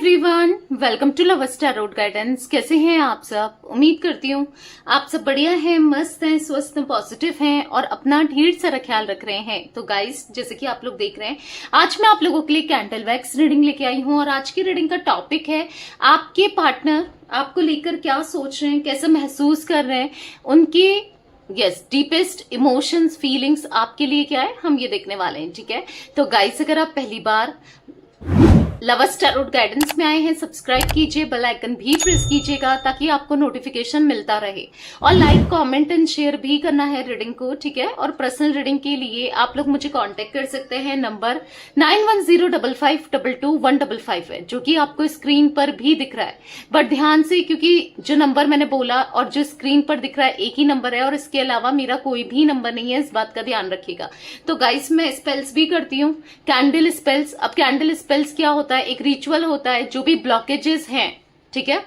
Everyone, welcome to lovers tarot guidance. कैसे हैं आप सब? उम्मीद करती हूँ आप सब बढ़िया हैं, मस्त हैं, स्वस्थ हैं, पॉजिटिव हैं और अपना ढेर सारा ख्याल रख रहे हैं। तो गाइस, जैसे कि आप लोग देख रहे हैं, आज मैं आप लोगों के लिए कैंडल वैक्स रीडिंग लेके आई हूँ और आज की रीडिंग का टॉपिक है आपके पार्टनर आपको लेकर क्या सोच रहे हैं, कैसे महसूस कर रहे हैं, उनकी डीपेस्ट इमोशंस, फीलिंग्स आपके लिए क्या है, हम ये देखने वाले हैं। ठीक है, तो गाइस, अगर आप पहली बार लवर्स टैरोट गाइडेंस में आए हैं, सब्सक्राइब कीजिए, बेल आइकन भी प्रेस कीजिएगा ताकि आपको नोटिफिकेशन मिलता रहे और लाइक, कमेंट एंड शेयर भी करना है रीडिंग को। ठीक है, और पर्सनल रीडिंग के लिए आप लोग मुझे कांटेक्ट कर सकते हैं। नंबर 9105522155 है, जो कि आपको स्क्रीन पर भी दिख रहा है। बट ध्यान से, क्योंकि जो नंबर मैंने बोला और जो स्क्रीन पर दिख रहा है एक ही नंबर है और इसके अलावा मेरा कोई भी नंबर नहीं है, इस बात का ध्यान रखिएगा। तो गाइस, मैं स्पेल्स भी करती हूँ, कैंडल स्पेल्स। अब कैंडल स्पेल्स क्या होता है? एक रिचुअल होता है। जो भी ब्लॉकेजेस हैं, ठीक है,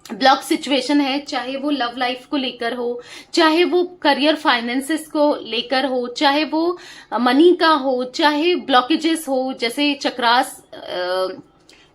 ब्लॉक सिचुएशन है, चाहे वो लव लाइफ को लेकर हो, चाहे वो करियर फाइनेंसेस को लेकर हो, चाहे वो मनी का हो, चाहे ब्लॉकेजेस हो, जैसे चक्रास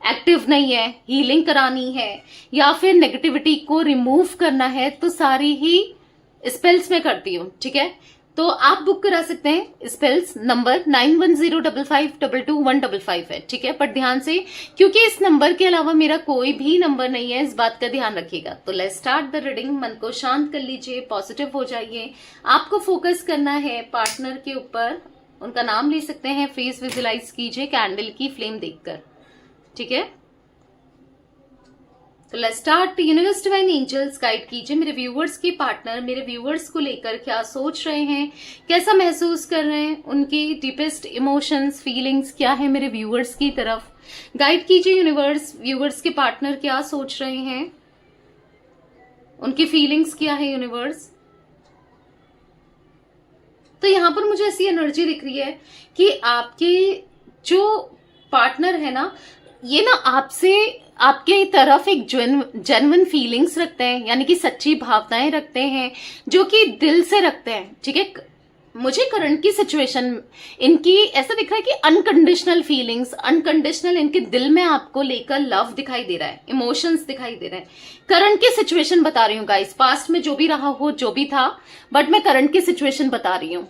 एक्टिव नहीं है, हीलिंग करानी है या फिर नेगेटिविटी को रिमूव करना है, तो सारी ही स्पेल्स में करती हूँ। ठीक है, तो आप बुक करा सकते हैं। स्पेल्स नंबर 9105522155 है। ठीक है, पर ध्यान से, क्योंकि इस नंबर के अलावा मेरा कोई भी नंबर नहीं है, इस बात का ध्यान रखिएगा। तो लेट्स स्टार्ट द रीडिंग। मन को शांत कर लीजिए, पॉजिटिव हो जाइए। आपको फोकस करना है पार्टनर के ऊपर, उनका नाम ले सकते हैं, फेस विजुलाइज कीजिए कैंडल की फ्लेम देखकर। ठीक है, तो let's start. Universe divine angels guide कीजिए मेरे व्यूअर्स के पार्टनर मेरे व्यूअर्स को लेकर क्या सोच रहे हैं, कैसा महसूस कर रहे हैं, उनकी डीपेस्ट इमोशंस, फीलिंग्स क्या है मेरे व्यूअर्स की तरफ। गाइड कीजिए यूनिवर्स, व्यूअर्स के पार्टनर क्या सोच रहे हैं, उनकी फीलिंग्स क्या है यूनिवर्स। तो यहां पर मुझे ऐसी एनर्जी दिख रही है कि आपके जो पार्टनर है ना, ये ना आपसे, आपके तरफ एक जेन्युइन फीलिंग्स रखते हैं, यानी कि सच्ची भावनाएं रखते हैं, जो कि दिल से रखते हैं। ठीक है, मुझे करंट की सिचुएशन इनकी ऐसा दिख रहा है कि अनकंडीशनल फीलिंग्स, अनकंडीशनल इनके दिल में आपको लेकर लव दिखाई दे रहा है, इमोशंस दिखाई दे रहे हैं। करंट की सिचुएशन बता रही हूँ गाइस, पास्ट में जो भी रहा हो, जो भी था, बट मैं करंट की सिचुएशन बता रही हूँ।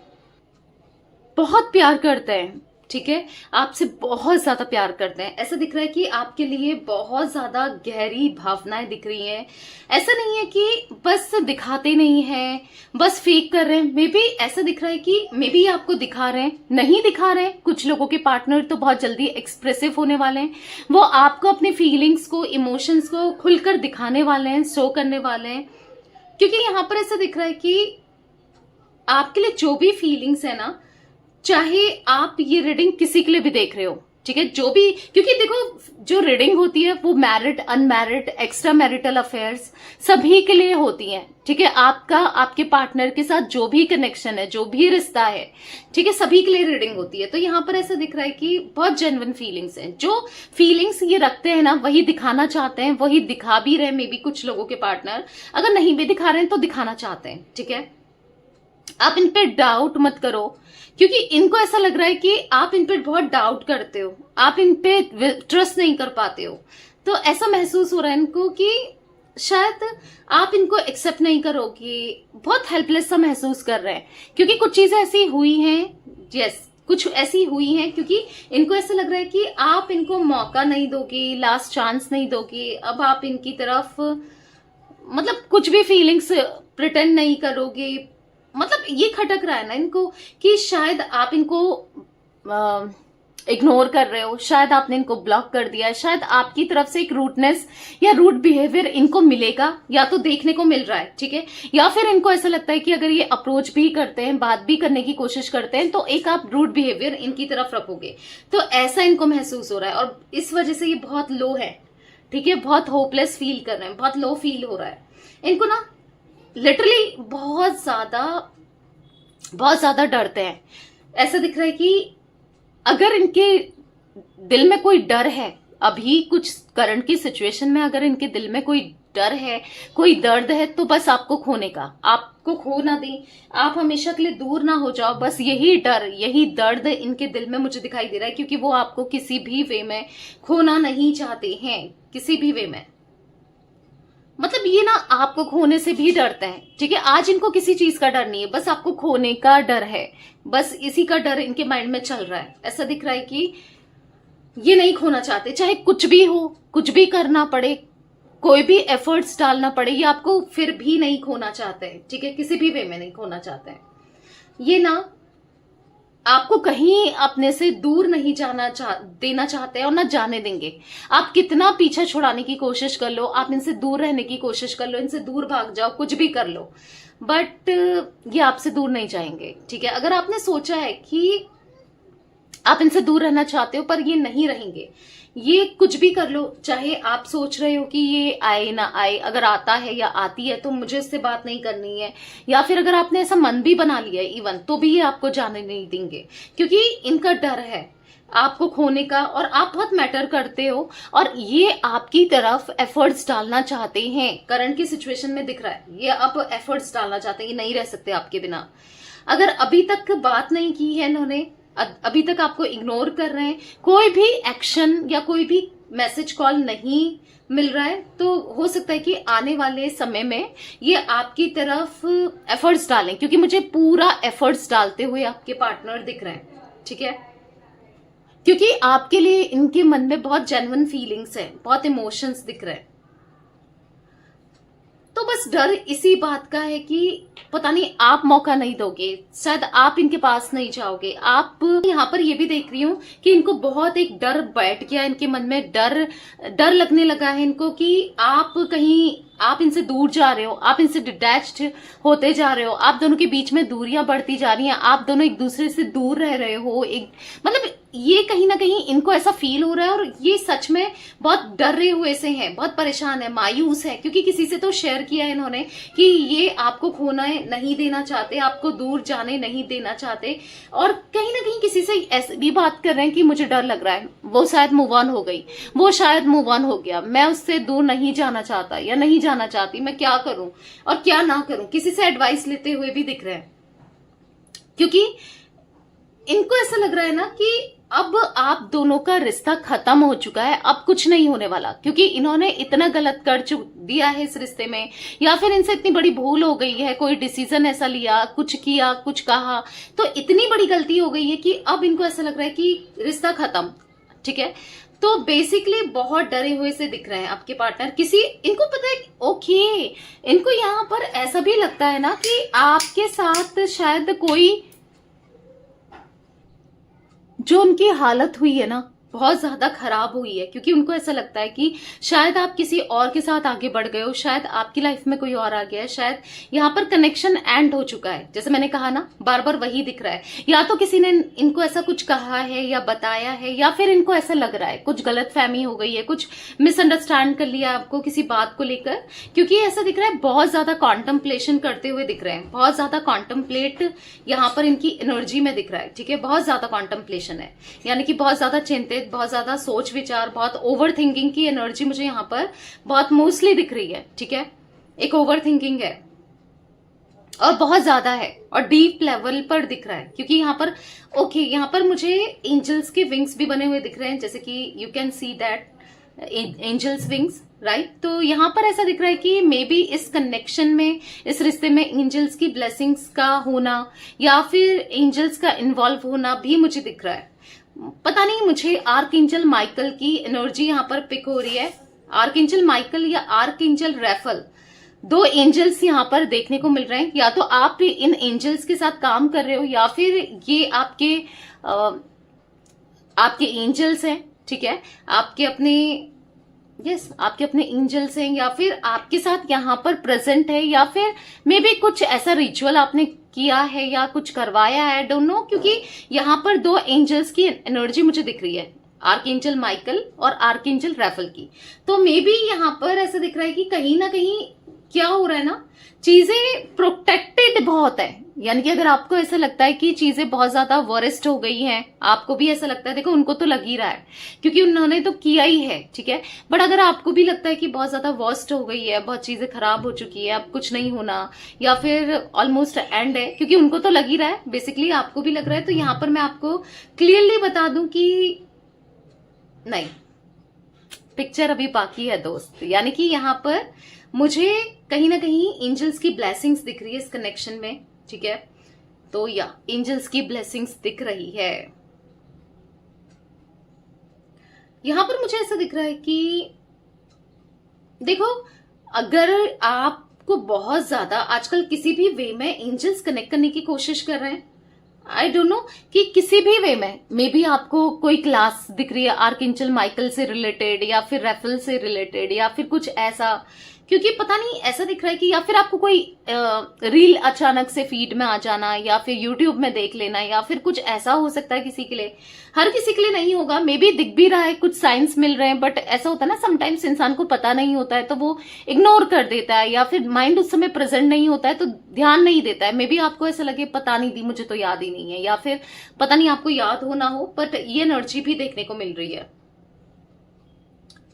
बहुत प्यार करते हैं, ठीक है, आपसे बहुत ज्यादा प्यार करते हैं। ऐसा दिख रहा है कि आपके लिए बहुत ज्यादा गहरी भावनाएं दिख रही हैं। ऐसा नहीं है कि बस दिखाते नहीं हैं, बस फेक कर रहे हैं। मे बी ऐसा दिख रहा है कि मे बी आपको दिखा रहे हैं, नहीं दिखा रहे हैं। कुछ लोगों के पार्टनर तो बहुत जल्दी एक्सप्रेसिव होने वाले हैं, वो आपको अपने फीलिंग्स को, इमोशंस को खुलकर दिखाने वाले हैं, शो करने वाले हैं। क्योंकि यहां पर ऐसा दिख रहा है कि आपके लिए जो भी फीलिंग्स है ना, चाहे आप ये रीडिंग किसी के लिए भी देख रहे हो, ठीक है, जो भी, क्योंकि देखो, जो रीडिंग होती है वो married, unmarried, extra marital affairs सभी के लिए होती हैं। ठीक है, आपका आपके पार्टनर के साथ जो भी कनेक्शन है, जो भी रिश्ता है, ठीक है, सभी के लिए रीडिंग होती है। तो यहाँ पर ऐसा दिख रहा है कि बहुत जेन्युइन फीलिंग्स हैं। जो फीलिंग्स ये रखते हैं ना, वही दिखाना चाहते हैं, वही दिखा भी रहे। मे बी कुछ लोगों के पार्टनर अगर नहीं भी दिखा रहे हैं तो दिखाना चाहते हैं। ठीक है, आप इन पे डाउट मत करो, क्योंकि इनको ऐसा लग रहा है कि आप इन पे बहुत डाउट करते हो, आप इन पे ट्रस्ट नहीं कर पाते हो। तो ऐसा महसूस हो रहा है इनको कि शायद आप इनको एक्सेप्ट नहीं करोगे, बहुत हेल्पलेस सा महसूस कर रहे हैं। क्योंकि कुछ चीजें ऐसी हुई हैं, कुछ ऐसी हुई हैं, क्योंकि इनको ऐसा लग रहा है कि आप इनको मौका नहीं दोगे, लास्ट चांस नहीं दोगे। अब आप इनकी तरफ मतलब कुछ भी फीलिंग्स प्रिटेंड नहीं करोगे। मतलब ये खटक रहा है ना इनको कि शायद आप इनको इग्नोर कर रहे हो, शायद आपने इनको ब्लॉक कर दिया है, शायद आपकी तरफ से एक रूटनेस या रूट बिहेवियर इनको मिलेगा, या तो देखने को मिल रहा है। ठीक है, या फिर इनको ऐसा लगता है कि अगर ये अप्रोच भी करते हैं, बात भी करने की कोशिश करते हैं, तो एक आप रूट बिहेवियर इनकी तरफ रखोगे। तो ऐसा इनको महसूस हो रहा है और इस वजह से ये बहुत लो है। ठीक है, बहुत होपलेस फील कर रहे हैं, बहुत लो फील हो रहा है इनको ना, लिटरली बहुत ज्यादा डरते हैं। ऐसा दिख रहा है कि अगर इनके दिल में कोई डर है अभी कुछ करंट की सिचुएशन में अगर इनके दिल में कोई डर है, कोई दर्द है, तो बस आपको खोने का, आपको खो ना दें, आप हमेशा के लिए दूर ना हो जाओ, बस यही डर, यही दर्द इनके दिल में मुझे दिखाई दे रहा है, क्योंकि वो आपको किसी भी वे में खोना नहीं चाहते हैं, किसी भी वे में। मतलब ये ना आपको खोने से भी डरते हैं, ठीक है। आज इनको किसी चीज का डर नहीं है, बस आपको खोने का डर है, बस इसी का डर इनके माइंड में चल रहा है। ऐसा दिख रहा है कि ये नहीं खोना चाहते, चाहे कुछ भी हो, कुछ भी करना पड़े, कोई भी एफर्ट्स डालना पड़े, ये आपको फिर भी नहीं खोना चाहते हैं, ठीक है, किसी भी वे में नहीं खोना चाहते हैं। ये ना आपको कहीं अपने से दूर नहीं देना चाहते हैं और ना जाने देंगे। आप कितना पीछा छुड़ाने की कोशिश कर लो, आप इनसे दूर रहने की कोशिश कर लो, इनसे दूर भाग जाओ, कुछ भी कर लो, बट ये आपसे दूर नहीं जाएंगे, ठीक है। अगर आपने सोचा है कि आप इनसे दूर रहना चाहते हो, पर ये नहीं रहेंगे, ये कुछ भी कर लो, चाहे आप सोच रहे हो कि ये आए ना आए, अगर आता है या आती है तो मुझे इससे बात नहीं करनी है, या फिर अगर आपने ऐसा मन भी बना लिया है इवन, तो भी ये आपको जाने नहीं देंगे, क्योंकि इनका डर है आपको खोने का, और आप बहुत मैटर करते हो और ये आपकी तरफ एफर्ट्स डालना चाहते हैं। करंट की सिचुएशन में दिख रहा है ये अब एफर्ट्स डालना चाहते हैं, ये नहीं रह सकते आपके बिना। अगर अभी तक बात नहीं की है इन्होंने, अभी तक आपको इग्नोर कर रहे हैं, कोई भी एक्शन या कोई भी मैसेज कॉल नहीं मिल रहा है, तो हो सकता है कि आने वाले समय में ये आपकी तरफ एफर्ट्स डालें, क्योंकि मुझे पूरा एफर्ट्स डालते हुए आपके पार्टनर दिख रहे हैं, ठीक है। क्योंकि आपके लिए इनके मन में बहुत जेन्युइन फीलिंग्स है, बहुत इमोशंस दिख रहे हैं। तो बस डर इसी बात का है कि पता नहीं आप मौका नहीं दोगे, शायद आप इनके पास नहीं जाओगे। आप यहाँ पर ये भी देख रही हूँ कि इनको बहुत एक डर बैठ गया, इनके मन में डर लगने लगा है इनको कि आप इनसे दूर जा रहे हो, आप इनसे डिटैच्ड होते जा रहे हो, आप दोनों के बीच में दूरियां बढ़ती जा रही हैं, आप दोनों एक दूसरे से दूर रह रहे हो, एक मतलब ये कहीं ना कहीं इनको ऐसा फील हो रहा है, और ये सच में बहुत डर रहे हुए से हैं, बहुत परेशान है, मायूस है, क्योंकि किसी से तो शेयर किया है इन्होंने कि ये आपको खोना नहीं देना चाहते, आपको दूर जाने नहीं देना चाहते, और कहीं ना कहीं किसी से ऐसी भी बात कर रहे हैं कि मुझे डर लग रहा है, वो शायद मूव ऑन हो गई, वो शायद मूव ऑन हो गया, मैं उससे दूर नहीं जाना चाहता या नहीं जाना चाहती, मैं क्या करूं और क्या ना करूं, किसी से एडवाइस लेते हुए भी दिख रहे हैं। क्योंकि इनको ऐसा लग रहा है ना कि अब आप दोनों का रिश्ता खत्म हो चुका है, अब कुछ नहीं होने वाला, क्योंकि इन्होंने इतना गलत कर दिया है इस रिश्ते में, या फिर इनसे इतनी बड़ी भूल हो गई है, कोई डिसीजन ऐसा लिया, कुछ किया, कुछ कहा, तो इतनी बड़ी गलती हो गई है कि अब इनको ऐसा लग रहा है कि रिश्ता खत्म, ठीक है। तो बेसिकली बहुत डरे हुए से दिख रहे हैं आपके पार्टनर। इनको पता है, ओके, इनको यहाँ पर ऐसा भी लगता है ना कि आपके साथ शायद कोई जो उनकी हालत हुई है ना बहुत ज्यादा खराब हुई है, क्योंकि उनको ऐसा लगता है कि शायद आप किसी और के साथ आगे बढ़ गए हो, शायद आपकी लाइफ में कोई और आ गया है, शायद यहाँ पर कनेक्शन एंड हो चुका है। जैसे मैंने कहा ना, बार बार वही दिख रहा है, या तो किसी ने इनको ऐसा कुछ कहा है या बताया है, या फिर इनको ऐसा लग रहा है कुछ गलतफहमी हो गई है, कुछ मिसअंडरस्टैंड कर लिया आपको किसी बात को लेकर, क्योंकि ऐसा दिख रहा है बहुत ज्यादा कॉन्टम्पलेशन करते हुए दिख रहे हैं, बहुत ज्यादा कॉन्टम्पलेट यहाँ पर इनकी एनर्जी में दिख रहा है, ठीक है। बहुत ज्यादा कॉन्टम्पलेशन है, यानी कि बहुत ज्यादा चिंतित, बहुत ज्यादा सोच विचार, बहुत ओवर थिंकिंग की एनर्जी मुझे यहाँ पर बहुत मोस्टली दिख रही है, ठीक है। एक ओवर थिंकिंग है और बहुत ज्यादा है और डीप लेवल पर दिख रहा है, क्योंकि यहाँ पर यहाँ पर मुझे एंजल्स के विंग्स भी बने हुए दिख रहे हैं, जैसे कि you can see that angels wings, right. तो यहाँ पर ऐसा दिख रहा है कि मे बी इस कनेक्शन में, इस रिश्ते में एंजल्स की ब्लेसिंग्स का होना या फिर एंजल्स का इन्वॉल्व होना भी मुझे दिख रहा है। पता नहीं, मुझे आर्कएंजल माइकल की एनर्जी यहाँ पर पिक हो रही है। आर्कएंजल माइकल या आर्कएंजल रैफल, दो एंजल्स यहाँ पर देखने को मिल रहे हैं। या तो आप इन एंजल्स के साथ काम कर रहे हो, या फिर ये आपके एंजल्स हैं, ठीक है, आपके अपने एंजल्स हैं, या फिर आपके साथ यहाँ पर प्रेजेंट है, या फिर मे बी कुछ ऐसा रिचुअल आपने किया है या कुछ करवाया है, डोंट नो, क्योंकि यहाँ पर दो एंजल्स की एनर्जी मुझे दिख रही है, आर्कएंजल माइकल और आर्कएंजल रैफल की। तो मे बी यहाँ पर ऐसा दिख रहा है कि कहीं ना कहीं क्या हो रहा है ना, चीजें प्रोटेक्टेड बहुत है। यानी कि अगर आपको ऐसा लगता है कि चीजें बहुत ज्यादा वरिस्ट हो गई हैं, आपको भी ऐसा लगता है, देखो उनको तो लग ही रहा है क्योंकि उन्होंने तो किया ही है, ठीक है। बट अगर आपको भी लगता है कि बहुत ज्यादा वर्स्ट हो गई है, बहुत चीजें खराब हो चुकी है, अब कुछ नहीं होना, या फिर ऑलमोस्ट एंड है, क्योंकि उनको तो लग ही रहा है, बेसिकली आपको भी लग रहा है, तो यहां पर मैं आपको क्लियरली बता दूं कि नहीं, पिक्चर अभी बाकी है दोस्त। यानी कि यहां पर मुझे कहीं ना कहीं एंजल्स की ब्लेसिंग्स दिख रही है इस कनेक्शन में, ठीक है। तो या एंजल्स की ब्लेसिंग्स दिख रही है। यहां पर मुझे ऐसा दिख रहा है कि देखो, अगर आपको बहुत ज्यादा आजकल किसी भी वे में एंजल्स कनेक्ट करने की कोशिश कर रहे हैं, आई डोंट नो कि किसी भी वे में, मे बी आपको कोई क्लास दिख रही है आर्कएंजल माइकल से रिलेटेड, या फिर रेफेल से रिलेटेड, या फिर कुछ ऐसा, क्योंकि पता नहीं ऐसा दिख रहा है कि या फिर आपको कोई रील अचानक से फीड में आ जाना, या फिर यूट्यूब में देख लेना, या फिर कुछ ऐसा हो सकता है किसी के लिए, हर किसी के लिए नहीं होगा, मे बी दिख भी रहा है, कुछ साइंस मिल रहे हैं, बट ऐसा होता है ना समटाइम्स इंसान को पता नहीं होता है तो वो इग्नोर कर देता है, या फिर माइंड उस समय प्रेजेंट नहीं होता है तो ध्यान नहीं देता है। मे बी आपको ऐसा लगे पता नहीं दी, मुझे तो याद ही नहीं है, या फिर पता नहीं आपको याद हो ना हो, बट ये एनर्जी भी देखने को मिल रही है।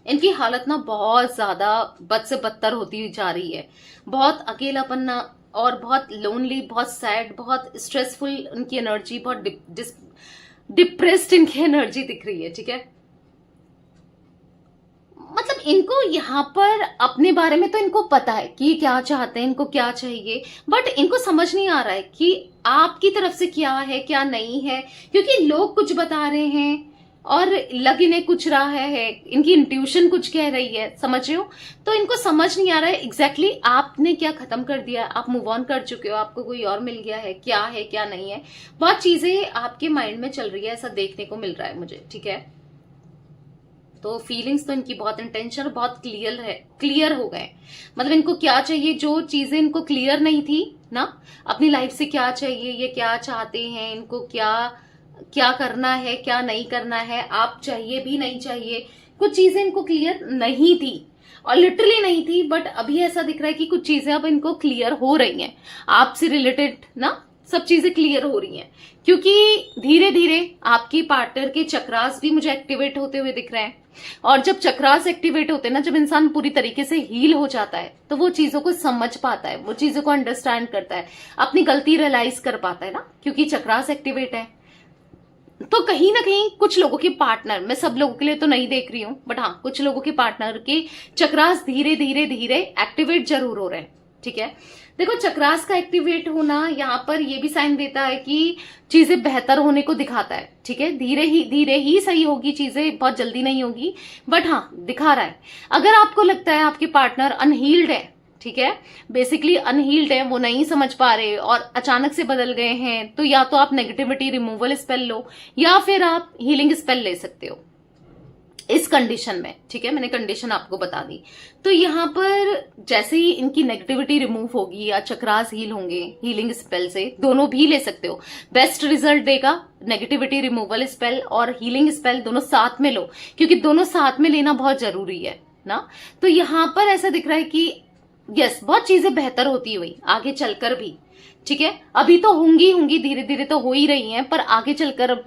इनकी हालत ना बहुत ज्यादा बद से बदतर होती जा रही है, बहुत अकेलापन और बहुत लोनली, बहुत सैड, बहुत स्ट्रेसफुल उनकी एनर्जी, बहुत डिप्रेस्ड इनकी एनर्जी दिख रही है, ठीक है। मतलब इनको यहाँ पर अपने बारे में तो इनको पता है कि क्या चाहते हैं, इनको क्या चाहिए, बट इनको समझ नहीं आ रहा है कि आपकी तरफ से क्या है क्या नहीं है, क्योंकि लोग कुछ बता रहे हैं और लग इन्हें कुछ रहा है, इनकी इंट्यूशन कुछ कह रही है, समझ रहे हो। तो इनको समझ नहीं आ रहा है एग्जैक्टली आपने क्या खत्म कर दिया, आप मूव ऑन कर चुके हो, आपको कोई और मिल गया है क्या नहीं है, बहुत चीजें आपके माइंड में चल रही है, ऐसा देखने को मिल रहा है मुझे, ठीक है। तो फीलिंग्स तो इनकी बहुत इंटेंशन बहुत क्लियर हो गए। मतलब इनको क्या चाहिए, जो चीजें इनको क्लियर नहीं थी ना अपनी लाइफ से, क्या चाहिए, ये क्या चाहते हैं, इनको क्या करना है क्या नहीं करना है, आप चाहिए भी नहीं चाहिए, कुछ चीजें इनको क्लियर नहीं थी, और लिटरली नहीं थी, बट अभी ऐसा दिख रहा है कि कुछ चीजें अब इनको क्लियर हो रही हैं, आपसे रिलेटेड ना सब चीजें क्लियर हो रही हैं, क्योंकि धीरे धीरे आपकी पार्टनर के चक्रास भी मुझे एक्टिवेट होते हुए दिख रहे हैं। और जब चक्रास एक्टिवेट होते हैं ना, जब इंसान पूरी तरीके से हील हो जाता है, तो वो चीजों को समझ पाता है, वो चीजों को अंडरस्टैंड करता है, अपनी गलती रियलाइज कर पाता है ना, क्योंकि चक्रास एक्टिवेट है। तो कहीं ना कहीं कुछ लोगों के पार्टनर, मैं सब लोगों के लिए तो नहीं देख रही हूं, बट हाँ कुछ लोगों के पार्टनर के चक्रास धीरे धीरे एक्टिवेट जरूर हो रहे हैं, ठीक है। देखो चक्रास का एक्टिवेट होना यहाँ पर ये भी साइन देता है कि चीजें बेहतर होने को दिखाता है, ठीक है। धीरे ही सही होगी चीजें, बहुत जल्दी नहीं होगी, बट हाँ दिखा रहा है। अगर आपको लगता है आपके पार्टनर अनहील्ड है, ठीक है, बेसिकली अनहील्ड है, वो नहीं समझ पा रहे और अचानक से बदल गए हैं, तो या तो आप नेगेटिविटी रिमूवल स्पेल लो, या फिर आप हीलिंग स्पेल ले सकते हो इस कंडीशन में, ठीक है। मैंने कंडीशन आपको बता दी। तो यहाँ पर जैसे ही इनकी नेगेटिविटी रिमूव होगी या चक्रास हील होंगे हीलिंग स्पेल से, दोनों भी ले सकते हो, बेस्ट रिजल्ट देगा नेगेटिविटी रिमूवल स्पेल और हीलिंग स्पेल, दोनों साथ में लो, क्योंकि दोनों साथ में लेना बहुत जरूरी है ना। तो यहाँ पर ऐसा दिख रहा है कि यस, बहुत चीजें बेहतर होती हुई आगे चलकर भी, ठीक है। अभी तो होंगी धीरे धीरे तो हो ही रही हैं, पर आगे चलकर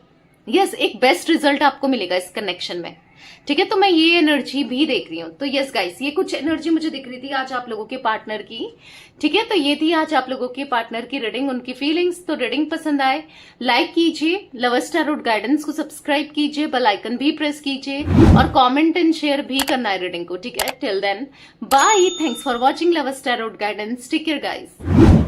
यस एक बेस्ट रिजल्ट आपको मिलेगा इस कनेक्शन में, ठीक है। तो मैं ये एनर्जी भी देख रही हूँ। तो यस गाइस, ये कुछ एनर्जी मुझे दिख रही थी आज आप लोगों के पार्टनर की, ठीक है। तो ये थी आज आप लोगों के पार्टनर की रीडिंग, उनकी फीलिंग्स। तो रीडिंग पसंद आए लाइक कीजिए, लवर्स टैरोट गाइडेंस को सब्सक्राइब कीजिए, बेल आइकन भी प्रेस कीजिए, और कॉमेंट एंड शेयर भी करना है रीडिंग को, ठीक है। Till then bye, thanks for watching lovers tarot guidance, take care guys.